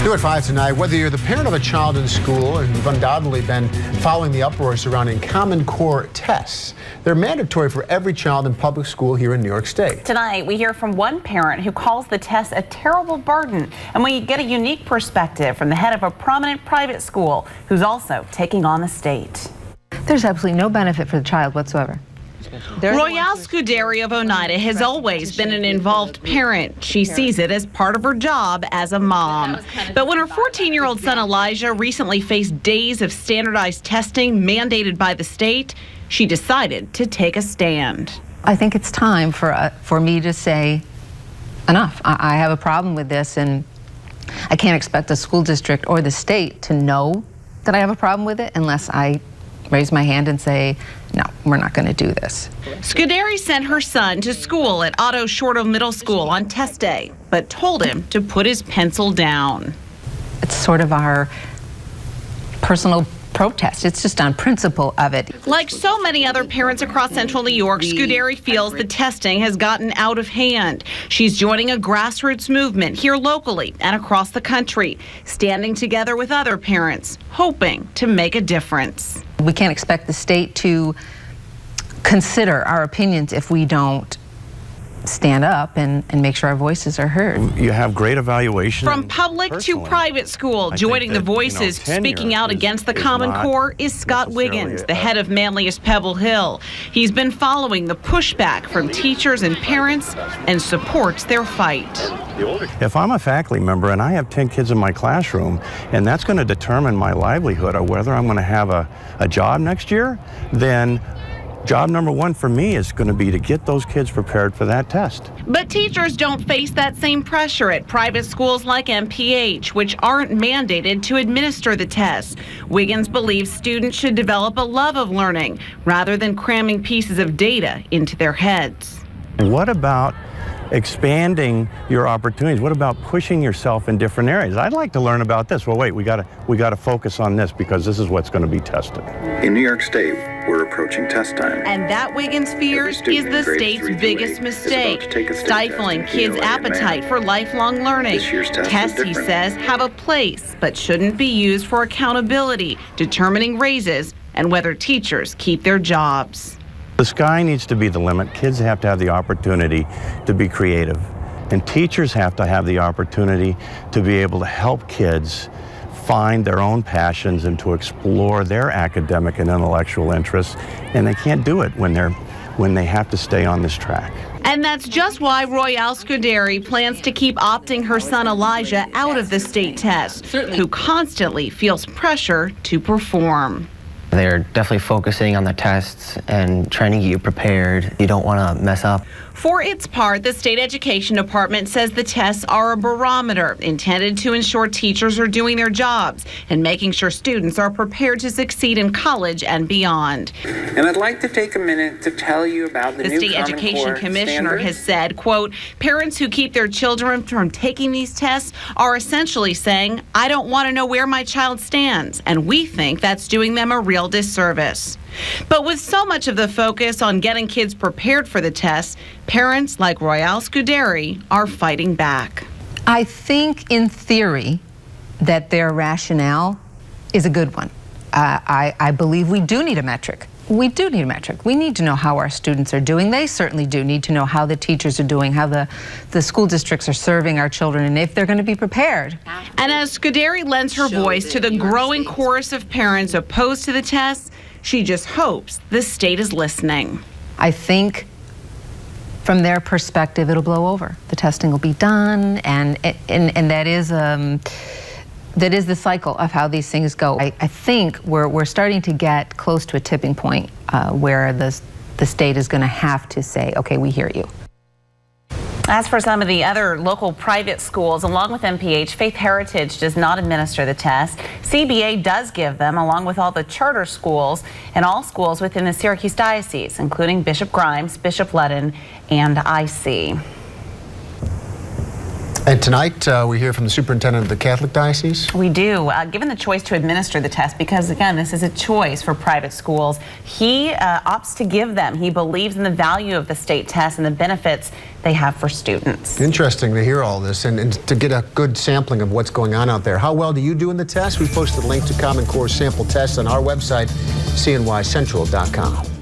New at 5 tonight, whether you're the parent of a child in school and you've undoubtedly been following the uproar surrounding Common Core tests, they're mandatory for every child in public school here in New York State. Tonight, we hear from one parent who calls the test a terrible burden, and we get a unique perspective from the head of a prominent private school who's also taking on the state. There's absolutely no benefit for the child whatsoever. Royale Scuderi of Oneida has always been an involved parent. She sees it as part of her job as a mom. But when her 14-year-old son Elijah recently faced days of standardized testing mandated by the state, she decided to take a stand. I think it's time for me to say enough. I have a problem with this, and I can't expect the school district or the state to know that I have a problem with it unless I raise my hand and say, no, we're not going to do this. Scuderi sent her son to school at Otto Shorto Middle School on test day, but told him to put his pencil down. It's sort of our personal protest. It's just on principle of it. Like so many other parents across central New York, Scuderi feels the testing has gotten out of hand. She's joining a grassroots movement here locally and across the country, standing together with other parents, hoping to make a difference. We can't expect the state to consider our opinions if we don't stand up and make sure our voices are heard. You have great evaluation. From public to private school, joining the voices speaking out against the Common Core is Scott Wiggins, the head of Manlius Pebble Hill. He's been following the pushback from teachers and parents and supports their fight. If I'm a faculty member and I have 10 kids in my classroom, and that's going to determine my livelihood or whether I'm going to have a job next year, then job number one for me is going to be to get those kids prepared for that test. But teachers don't face that same pressure at private schools like MPH, which aren't mandated to administer the test. Wiggins believes students should develop a love of learning rather than cramming pieces of data into their heads. What about expanding your opportunities? What about pushing yourself in different areas? I'd like to learn about this. Well, wait, we got to focus on this because this is what's going to be tested. In New York State, we're approaching test time. And that, Wiggins fears, is the state's biggest mistake, stifling kids' appetite for lifelong learning. Tests, he says, have a place, but shouldn't be used for accountability, determining raises, and whether teachers keep their jobs. The sky needs to be the limit. Kids have to have the opportunity to be creative. And teachers have to have the opportunity to be able to help kids find their own passions and to explore their academic and intellectual interests. And they can't do it when they have to stay on this track. And that's just why Royale Scuderi plans to keep opting her son Elijah out of the state test, who constantly feels pressure to perform. They're definitely focusing on the tests and trying to get you prepared. You don't want to mess up. For its part, the state education department says the tests are a barometer intended to ensure teachers are doing their jobs and making sure students are prepared to succeed in college and beyond. And I'd like to take a minute to tell you about the new state education commissioner has said, quote, parents who keep their children from taking these tests are essentially saying, I don't want to know where my child stands, and we think that's doing them a real disservice. But with so much of the focus on getting kids prepared for the test, parents like Royale Scuderi are fighting back. I think in theory that their rationale is a good one. I believe we do need a metric. We do need a metric. We need to know how our students are doing. They certainly do need to know how the teachers are doing, how the school districts are serving our children, and if they're going to be prepared. And as Scuderi lends her voice to the growing chorus of parents opposed to the tests, she just hopes the state is listening. I think from their perspective, it'll blow over. The testing will be done, and that is the cycle of how these things go. I think we're starting to get close to a tipping point where the state is going to have to say, okay, we hear you. As for some of the other local private schools, along with MPH, Faith Heritage does not administer the test. CBA does give them, along with all the charter schools and all schools within the Syracuse Diocese, including Bishop Grimes, Bishop Ludden, and IC. And tonight, we hear from the superintendent of the Catholic Diocese. We do. Given the choice to administer the test, because again, this is a choice for private schools, he opts to give them. He believes in the value of the state test and the benefits they have for students. Interesting to hear all this and to get a good sampling of what's going on out there. How well do you do in the test? We posted a link to Common Core's sample tests on our website, cnycentral.com.